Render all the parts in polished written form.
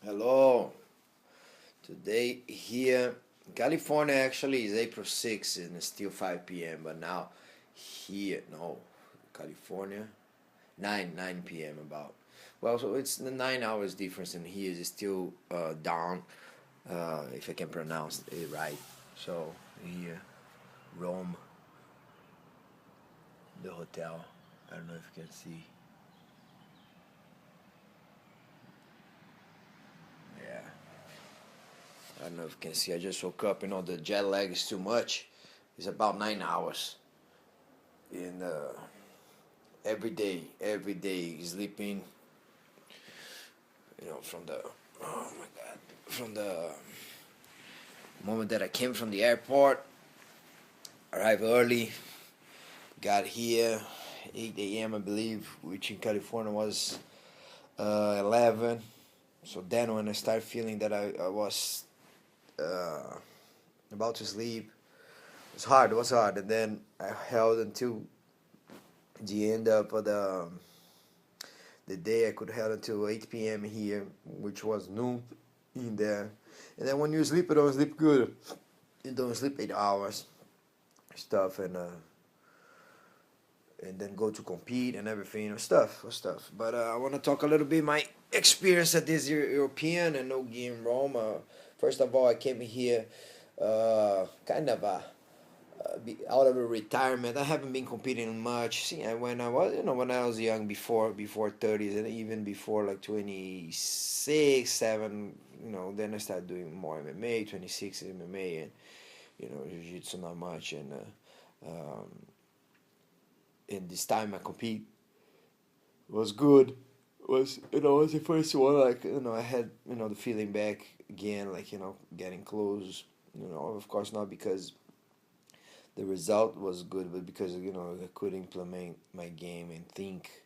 Hello. Today here in California actually is April 6th and it's still 5 p.m. But now here, no, California, 9 p.m. about. Well, so it's the 9 hours difference and here is still dawn, if I can pronounce it right. So here, Rome, the hotel. I don't know if you can see. Yeah. I don't know if you can see. I just woke up. The jet lag is too much. It's about 9 hours. And every day sleeping. From the oh my god, from the moment that I came from the airport, arrived early, got here 8 a.m. I believe, which in California was 11. So then when I started feeling that I was uh, about to sleep, it was hard, and then I held until the end of the day. I could held until 8 p.m. here, which was noon in there. And then when you sleep, you don't sleep good. You don't sleep 8 hours, stuff, and then go to compete and everything, stuff. But I want to talk a little bit my experience at this European and no game Rome. First of all, I came here kind of out of a retirement. I haven't been competing much. See, when I was, when I was young, before 30s, and even before like 26, 7, then I started doing more MMA, 26 MMA, and jiu-jitsu not much, and in this time I compete was good. Was the first one, like, I had, the feeling back again, like, getting close, of course not because the result was good, but because I could implement my game and think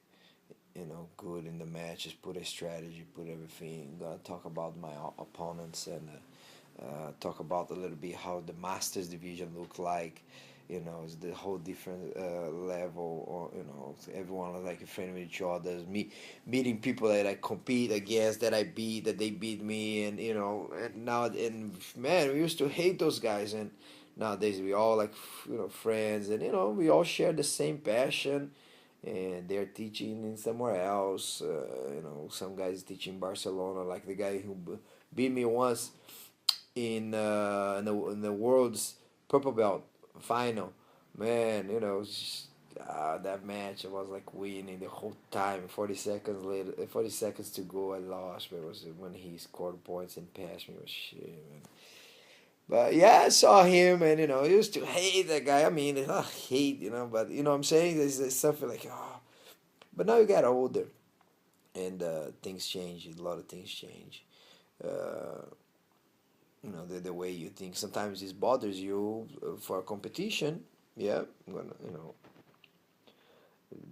good in the matches, put a strategy, put everything. Talk about my opponents and talk about a little bit how the Masters division look like. It's the whole different level, or everyone is like a friend with each other. Meeting people that I compete against, that I beat, that they beat me, and now, and man, we used to hate those guys, and nowadays we all like friends, and we all share the same passion, and they're teaching in somewhere else. Some guys teach in Barcelona, like the guy who beat me once in the world's purple belt final. Man, that match, I was like winning the whole time. 40 seconds later, 40 seconds to go, I lost. But it was when he scored points and passed me. It was shit, man. But yeah, I saw him, and I used to hate that guy. I mean, hate, but what I'm saying, there's something like, oh. But now you get older, and things change. A lot of things change. Uh, the way you think. Sometimes this bothers you for a competition. Yeah, it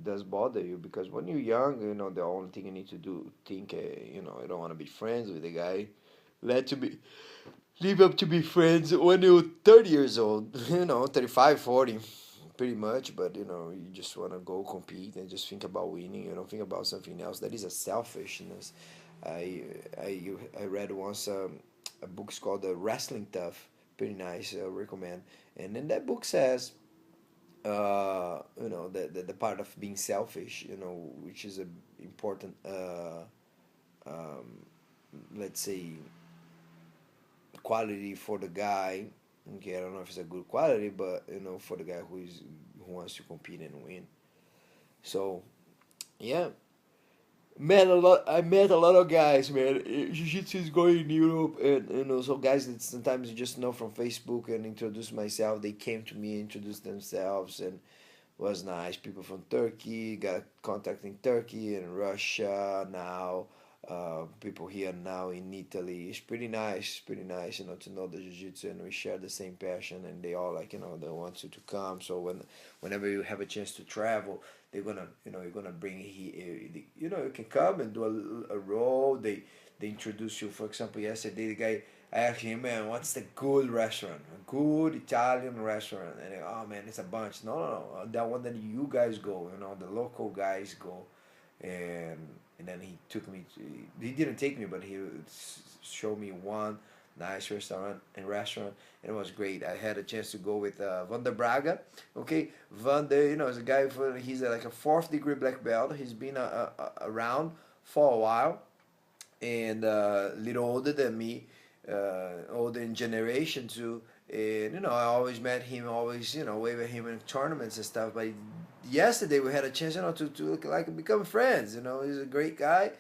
does bother you, because when you're young, the only thing you need to do, think, you don't want to be friends with the guy. Let to be Live up to be friends when you're 30 years old, 35, 40, pretty much. But you just want to go compete and just think about winning. You don't think about something else. That is a selfishness. I read once a book called Wrestling Tough, pretty nice, recommend. And then that book says the part of being selfish, which is a important, um, let's say, quality for the guy. Okay, I don't know if it's a good quality, but for the guy who wants to compete and win. So yeah, I met a lot of guys, man. Jiu-jitsu is going in Europe, and so guys that sometimes you just know from Facebook and introduce myself. They came to me, introduced themselves, and was nice. People from Turkey, got contact in Turkey and Russia now. People here now in Italy. It's pretty nice, to know the jiu-jitsu, and we share the same passion, and they all like, they want you to come. So whenever you have a chance to travel, they're gonna, you're gonna bring he, you can come and do a roll. They introduce you. For example, yesterday the guy, I asked him, man, what's the good restaurant? A good Italian restaurant. And oh man, it's a bunch. No, that one that you guys go, the local guys go. And and then he took me to, he didn't take me, but he showed me one nice restaurant, and it was great. I had a chance to go with Vander Braga. Okay, Vander, you know, is a guy for, he's like a fourth degree black belt. He's been around for a while, and a little older than me, older in generation too. And you know, I always met him, always, you know, wave at him in tournaments and stuff. But yesterday we had a chance, you know, to like become friends. You know, he's a great guy.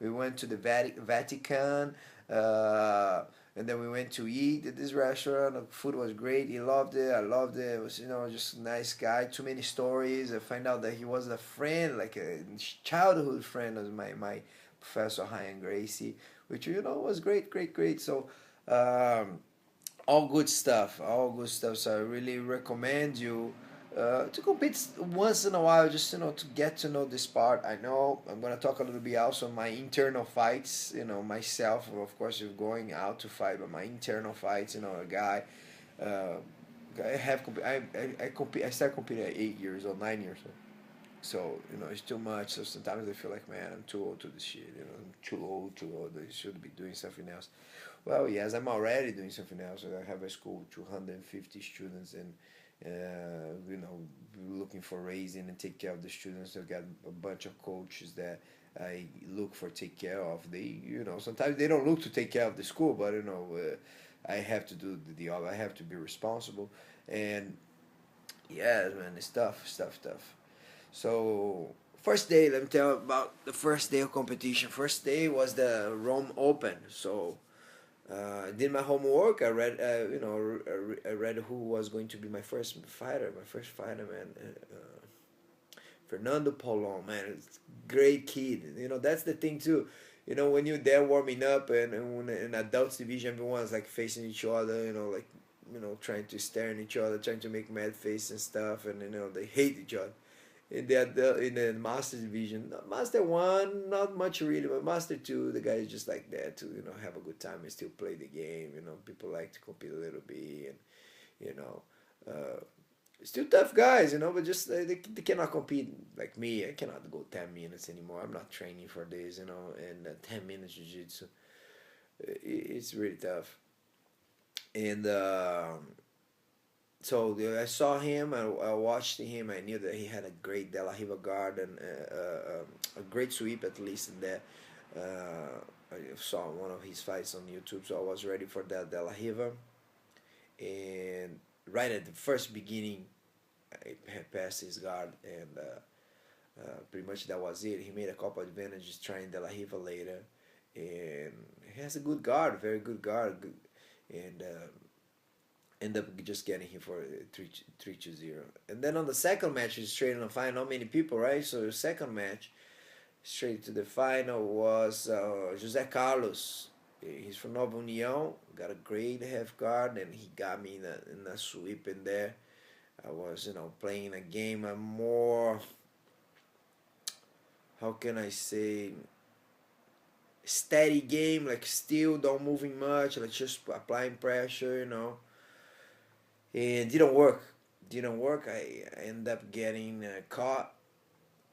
We went to the Vatican, and then we went to eat at this restaurant. The food was great. He loved it. I loved it. It was, you know, just a nice guy. Too many stories. I find out that he was a friend, like a childhood friend of my Professor Ryan Gracie, which, you know, was great, great, great. So all good stuff, all good stuff. So I really recommend you to compete once in a while, just, you know, to get to know this part. I know I'm gonna talk a little bit also my internal fights. You know, myself, of course, if going out to fight, but my internal fights. You know, a guy. Uh, I compete. I started competing at 8 years old, 9 years old. So, you know, it's too much. So sometimes I feel like, man, I'm too old to this shit. You know, I'm too old, too old. I should be doing something else. Well, yes, I'm already doing something else. I have a school with 250 students, and you know, looking for raising and take care of the students. I've got a bunch of coaches that I look for take care of. They, you know, sometimes they don't look to take care of the school, but, you know, I have to do the job. I have to be responsible, and yeah, man, it's tough, tough, tough. So first day, let me tell you about the first day of competition. First day was the Rome Open. So I did my homework. I read, you know, I read who was going to be my first fighter. My first fighter, man, Fernando Paulon, man, it's great kid. You know, that's the thing too. You know, when you're there warming up, and when in adults division, everyone's like facing each other. You know, like, you know, trying to stare at each other, trying to make mad face and stuff, and, you know, they hate each other. In the master division, master one, not much really, but master two, the guy is just like there to, you know, have a good time and still play the game. You know, people like to compete a little bit, and, you know, still tough guys, you know, but just they cannot compete like me. I cannot go 10 minutes anymore. I'm not training for this, you know, and 10 minutes jiu-jitsu, it's really tough. And so I saw him. I watched him. I knew that he had a great De La Riva guard, and a great sweep at least in there. I saw one of his fights on YouTube, so I was ready for that De La Riva. And right at the first beginning, I had passed his guard, and pretty much that was it. He made a couple advantages trying De La Riva later, and he has a good guard, very good guard, and end up just getting him for 3-0. And then on the second match, it's straight on the final. Not many people, right? So the second match, straight to the final, was José Carlos. He's from Nova União, got a great half guard, and he got me in a sweep in there. I was, you know, playing a game, a more, how can I say, steady game, like still don't moving much, like just applying pressure, you know. It didn't work. Didn't work. I ended up getting caught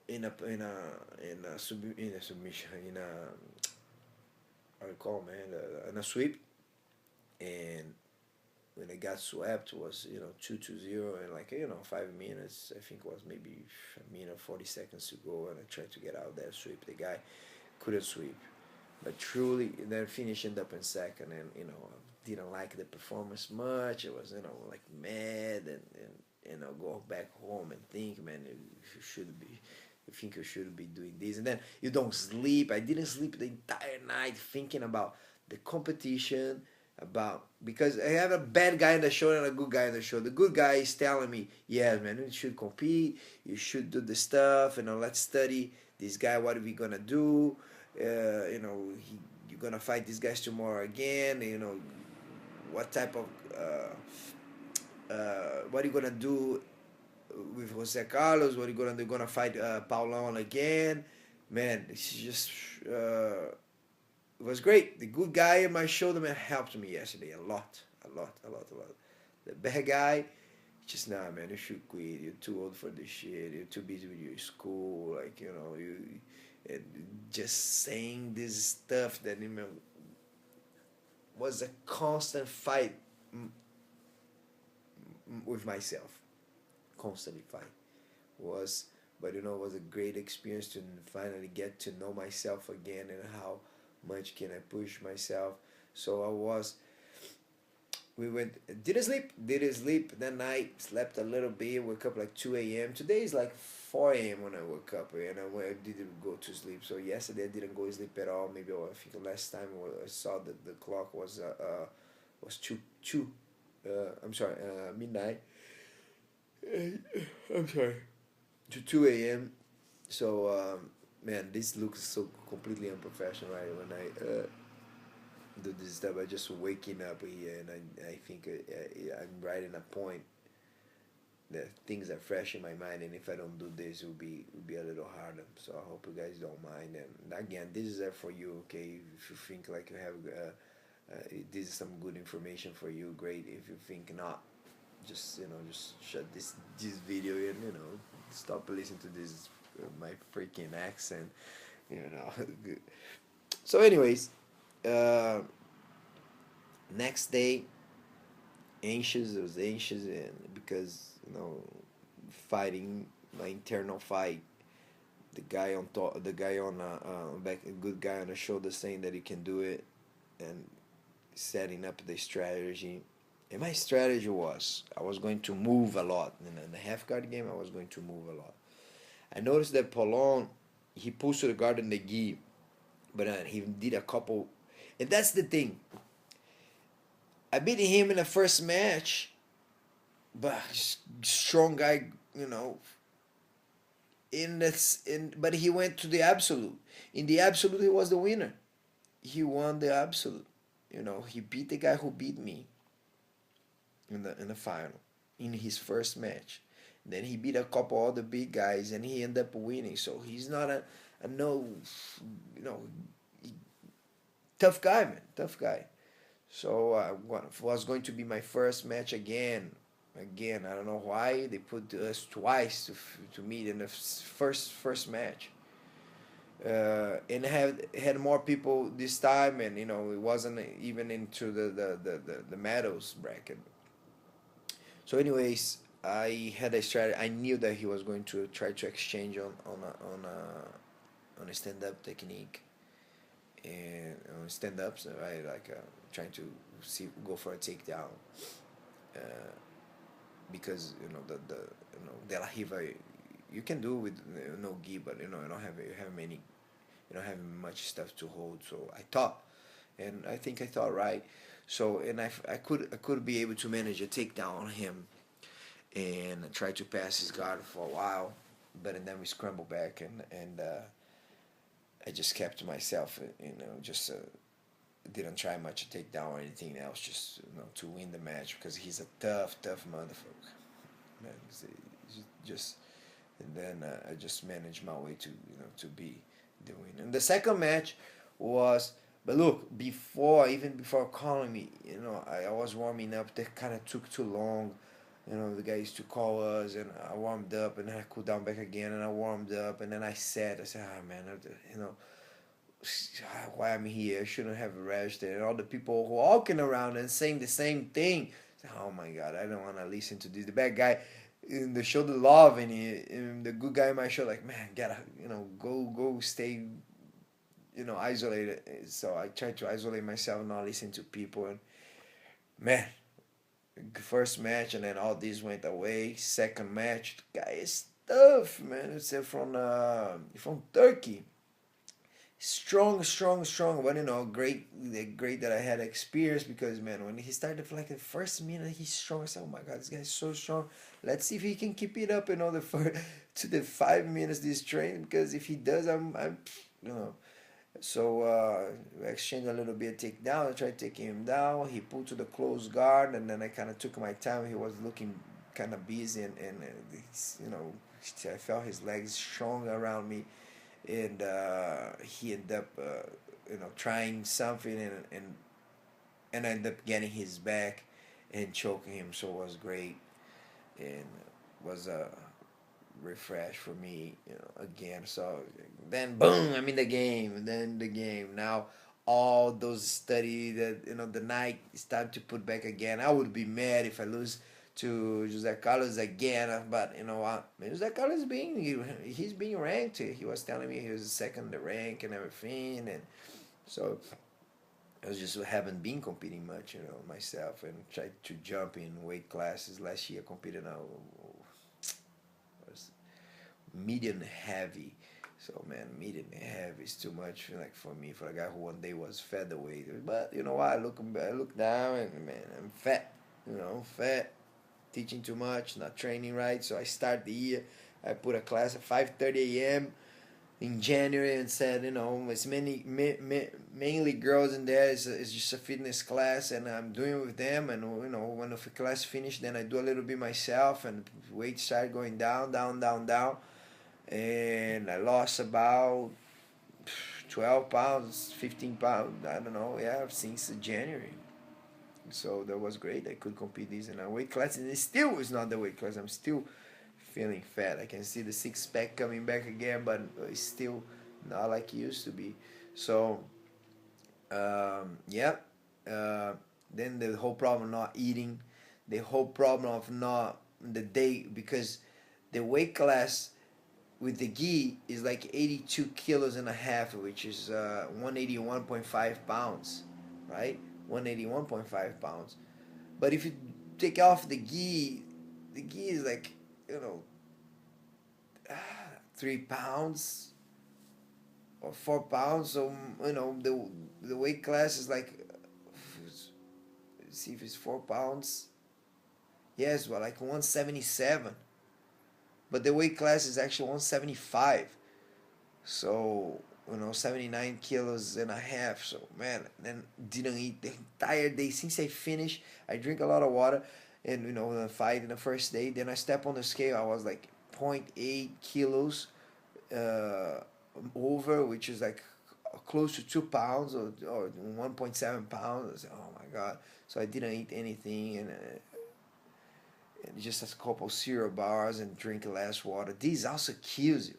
in a submission, in a, I recall, man, in a sweep, and when I got swept, was, you know, 2-0, and like, you know, 5 minutes. I think it was maybe a minute 40 seconds to go, and I tried to get out there, sweep the guy, couldn't sweep. But truly, then finishing up in second, and, you know, didn't like the performance much. I was, you know, like mad, and you know, go back home and think, man, you should be, you think you should be doing this, and then you don't sleep. I didn't sleep the entire night thinking about the competition, about, because I have a bad guy in the show and a good guy in the show. The good guy is telling me, yeah, man, you should compete, you should do the stuff, you know, let's study this guy, what are we gonna do, you know, you're gonna fight these guys tomorrow again, you know, what type of what are you gonna do with Jose Carlos? What are you gonna do? Gonna fight Paulão again? Man, it's just it was great. The good guy in my shoulder, man, helped me yesterday a lot, a lot, a lot, a lot. The bad guy, just, nah, man, you should quit. You're too old for this shit. You're too busy with your school, like, you know, you. and just saying this stuff that, you know, was a constant fight with myself, constantly fight was. But you know, it was a great experience to finally get to know myself again and how much can I push myself. So I was, we went, didn't sleep that night, slept a little bit, woke up like 2 a.m. Today is like 4 a.m. when I woke up, and I didn't go to sleep. So yesterday I didn't go to sleep at all. Maybe I think the last time I saw that the clock was I'm sorry, midnight. I'm sorry, to 2 a.m. So, man, this looks so completely unprofessional, right? When I do this stuff, I just waking up here, and I think I'm writing a point that things are fresh in my mind, and if I don't do this, it will be a little harder. So I hope you guys don't mind. And again, this is for you, okay? If you think like you have, this is some good information for you, great. If you think not, just just shut this video and stop listening to this my freaking accent, you know. So anyways, uh next day, anxious. I was anxious, and because fighting my internal fight, the guy on top, the guy on back, a good guy on the shoulder saying that he can do it, and setting up the strategy. And my strategy was I was going to move a lot. In the half guard game, I was going to move a lot. I noticed that Polon, he pulls to the guard and the gi, but he did a couple. And that's the thing. I beat him in the first match, but strong guy, but he went to the absolute. In the absolute, he was the winner. He won the absolute. He beat the guy who beat me in the final in his first match. Then he beat a couple other big guys, and he ended up winning. So he's not a no, tough guy, man, tough guy. So was going to be my first match again. Again, I don't know why they put us twice to meet in the first match. And had more people this time, and it wasn't even into the medals bracket. So anyways, I had a strategy. I knew that he was going to try to exchange on a stand up technique and on stand ups, right? Like trying to go for a takedown, uh, because the De La Riva, you can do with no gi, but you don't have much stuff to hold. So I thought, and I think I thought right. So and I could be able to manage a takedown on him, and try to pass his guard for a while, but and then we scrambled back, and I just kept to myself, just didn't try much to take down or anything else, just to win the match, because he's a tough motherfucker, man. He's just, and then I just managed my way to be the winner. And the second match was, but look, even before calling me, I was warming up. That kind of took too long. The guy used to call us, and I warmed up, and then I cooled down back again, and I warmed up, and then I said, ah, man, why I'm here? I shouldn't have registered. And all the people walking around and saying the same thing. Oh my God, I don't want to listen to this. The bad guy in the show, the love, and the good guy in my show, like, man, gotta, go stay, isolated. So I tried to isolate myself, not listen to people, and man, first match, and then all this went away. Second match, the guy is tough, man. It's from Turkey. Strong, but great that I had experience, because man, when he started for like the first minute, he's strong. I said, oh my God, this guy's so strong. Let's see if he can keep it up, to the 5 minutes this train, because if he does, I'm. So we exchanged a little bit, take down. I tried taking him down. He pulled to the close guard, and then I kind of took my time. He was looking kind of busy, and I felt his legs strong around me, and he ended up trying something, and I ended up getting his back and choking him. So it was great, and was refresh for me, again. So then boom, I'm in the game, and then the game. Now all those study that the night it's time to put back again. I would be mad if I lose to Jose Carlos again, but you know what? Jose Carlos he's being ranked. He was telling me he was second in the rank and everything, and so I was just haven't been competing much, myself, and tried to jump in weight classes. Last year, I competed was medium heavy. So man, medium heavy is too much like for me, for a guy who one day was featherweight. But you know what? I look down and man, I'm fat. Fat, teaching too much, not training right. So I start the year. I put a class at 5:30 a.m. in January and said, it's mainly girls in there. It's just a fitness class, and I'm doing it with them. And when the class finished, then I do a little bit myself, and weight started going down, down, down, down, and I lost about 12 pounds, 15 pounds. I don't know. Yeah, since January. So that was great. I could compete this in a weight class, and it still is not the weight class. I'm still feeling fat. I can see the six pack coming back again, but it's still not like it used to be. So, yeah. Then the whole problem of not eating, the whole problem of not the day, because the weight class with the gi is like 82 kilos and a half, which is 181.5 pounds, right? 181.5 pounds. But if you take off the gi is like, 3 pounds or 4 pounds. So the weight class is like, see if it's 4 pounds. Yes, well, like 177. But the weight class is actually 175. So 79 kilos and a half. So man, then didn't eat the entire day. Since I finished, I drink a lot of water, and the fight in the first day. Then I step on the scale. I was like 0.8 kilos over, which is like close to 2 pounds, or 1.7 pounds. Oh my god! So I didn't eat anything, and just a couple cereal bars and drink less water. This also kills you.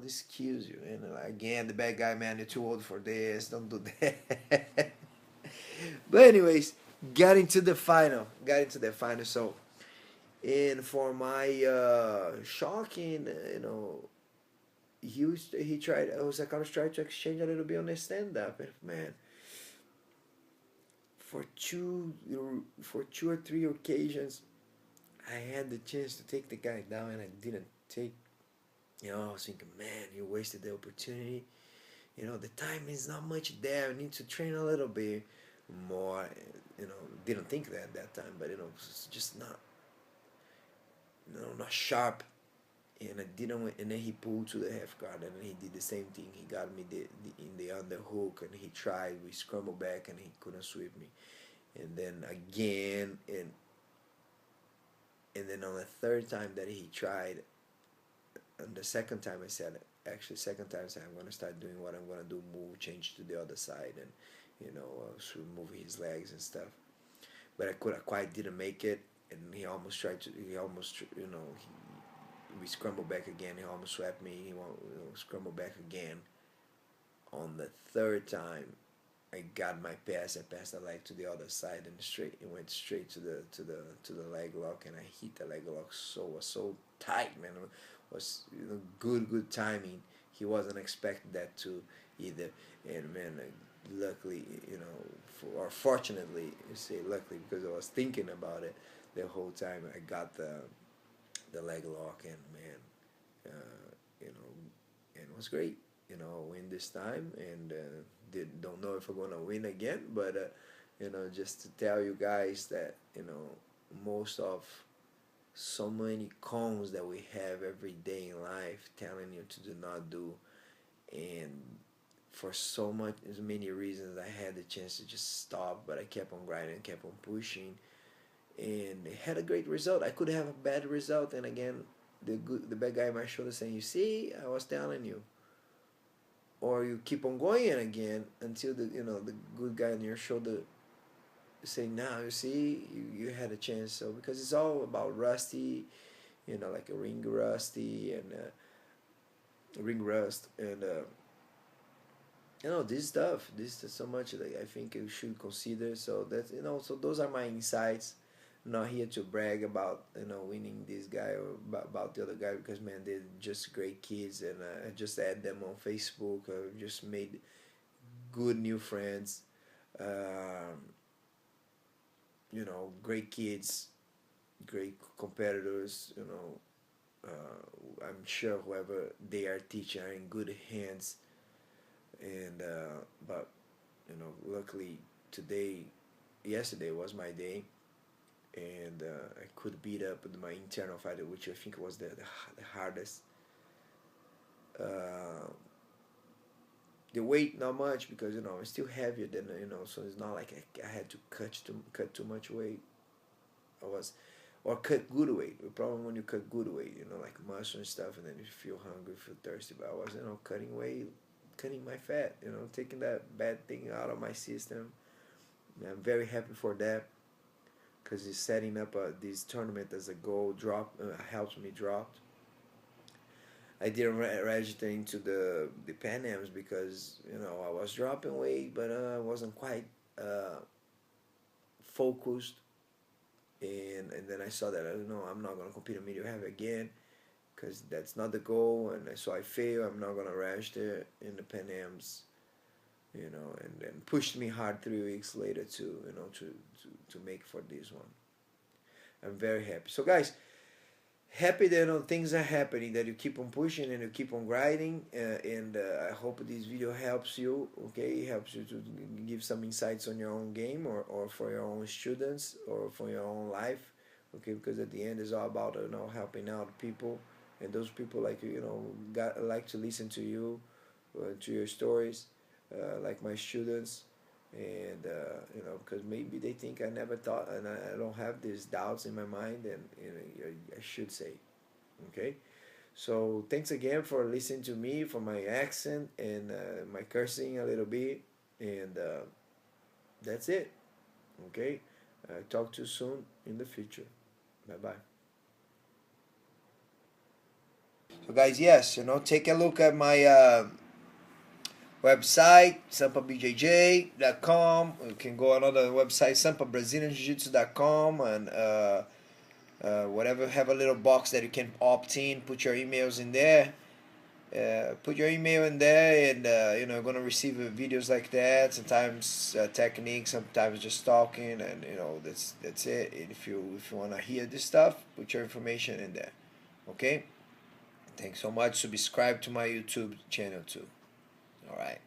This kills you. And again, the bad guy, man, you're too old for this. Don't do that. But anyways, got into the final. So, and for my shocking, he tried. Osakawa tried to exchange a little bit on the stand up, and man, for two or three occasions, I had the chance to take the guy down, and I didn't take. I was thinking, man, you wasted the opportunity. The time is not much there. I need to train a little bit more. Didn't think that at that time, but it's just not, not sharp. And I didn't. And then he pulled to the half guard, and then he did the same thing. He got me in the underhook, and he tried. We scrambled back, and he couldn't sweep me. And then again, and then on the third time that he tried, and the second time I said, second time I said, I'm going to start doing what I'm going to do, change to the other side, and, move his legs and stuff. But I quite didn't make it, and he almost tried to, we scrambled back again, he almost swept me, he scrambled back again. On the third time, I got my pass, I passed the leg to the other side, and it went straight to the leg lock, and I hit the leg lock so tight, man. Was good timing. He wasn't expecting that too either, and man, luckily, fortunately, you say luckily, because I was thinking about it the whole time. I got the leg lock, and man, and it was great. Win this time, and don't know if I'm gonna win again, but just to tell you guys that most of so many cons that we have every day in life telling you to do not do, and for as many reasons I had the chance to just stop, but I kept on grinding, kept on pushing, and it had a great result. I could have a bad result, and again, the bad guy on my shoulder saying, you see, I was telling you. Or you keep on going, and again until the good guy on your shoulder say, now you see, you had a chance. So because it's all about Rusty, you know, like a ring rusty and ring rust and you know, this stuff. This is so much that I think you should consider. So that's, you know, so those are my insights. I'm not here to brag about, you know, winning this guy or about the other guy, because man, they're just great kids, and I just add them on Facebook. I just made good new friends. Um, you know, great kids, great competitors. You know, I'm sure whoever they are teaching are in good hands. And but you know, luckily today, yesterday was my day, and I could beat up my internal fighter, which I think was the hardest. Uh, the weight not much, because you know I'm still heavier than, you know, so it's not like I had to cut too much weight. I was, or cut good weight. The problem when you cut good weight, you know, like muscle and stuff, and then you feel hungry, feel thirsty. But I was, you know, cutting weight, cutting my fat, you know, taking that bad thing out of my system. And I'm very happy for that, because it's setting up this tournament as a goal. Helps me drop. I didn't register into the Pan Ams because, you know, I was dropping weight, but I wasn't quite focused. And then I saw that, I don't know, I'm not gonna compete in medium heavy again, because that's not the goal. And so I fail. I'm not gonna register in the Pan Ams, you know, and then pushed me hard 3 weeks later to, you know, to make for this one. I'm very happy. So guys, happy that, you know, things are happening, that you keep on pushing and you keep on grinding, and I hope this video helps you. Okay, helps you to give some insights on your own game, or for your own students, or for your own life. Okay, because at the end it's all about, you know, helping out people, and those people, like, you know, like to listen to you, to your stories, like my students. And you know, because maybe they think I never thought, and I don't have these doubts in my mind, and you know, I should say. Okay, so thanks again for listening to me, for my accent and my cursing a little bit, and that's it. Okay, talk to you soon in the future. Bye bye. So guys, yes, you know, take a look at my website, sampabjj.com. You can go on another website, sampabrazilianjiu-jitsu.com, and whatever, have a little box that you can opt in, put your emails in there. Put your email in there, and you know, you're gonna receive videos like that. Sometimes techniques, sometimes just talking, and you know, that's it. And if you wanna hear this stuff, put your information in there. Okay. Thanks so much. Subscribe to my YouTube channel too. All right.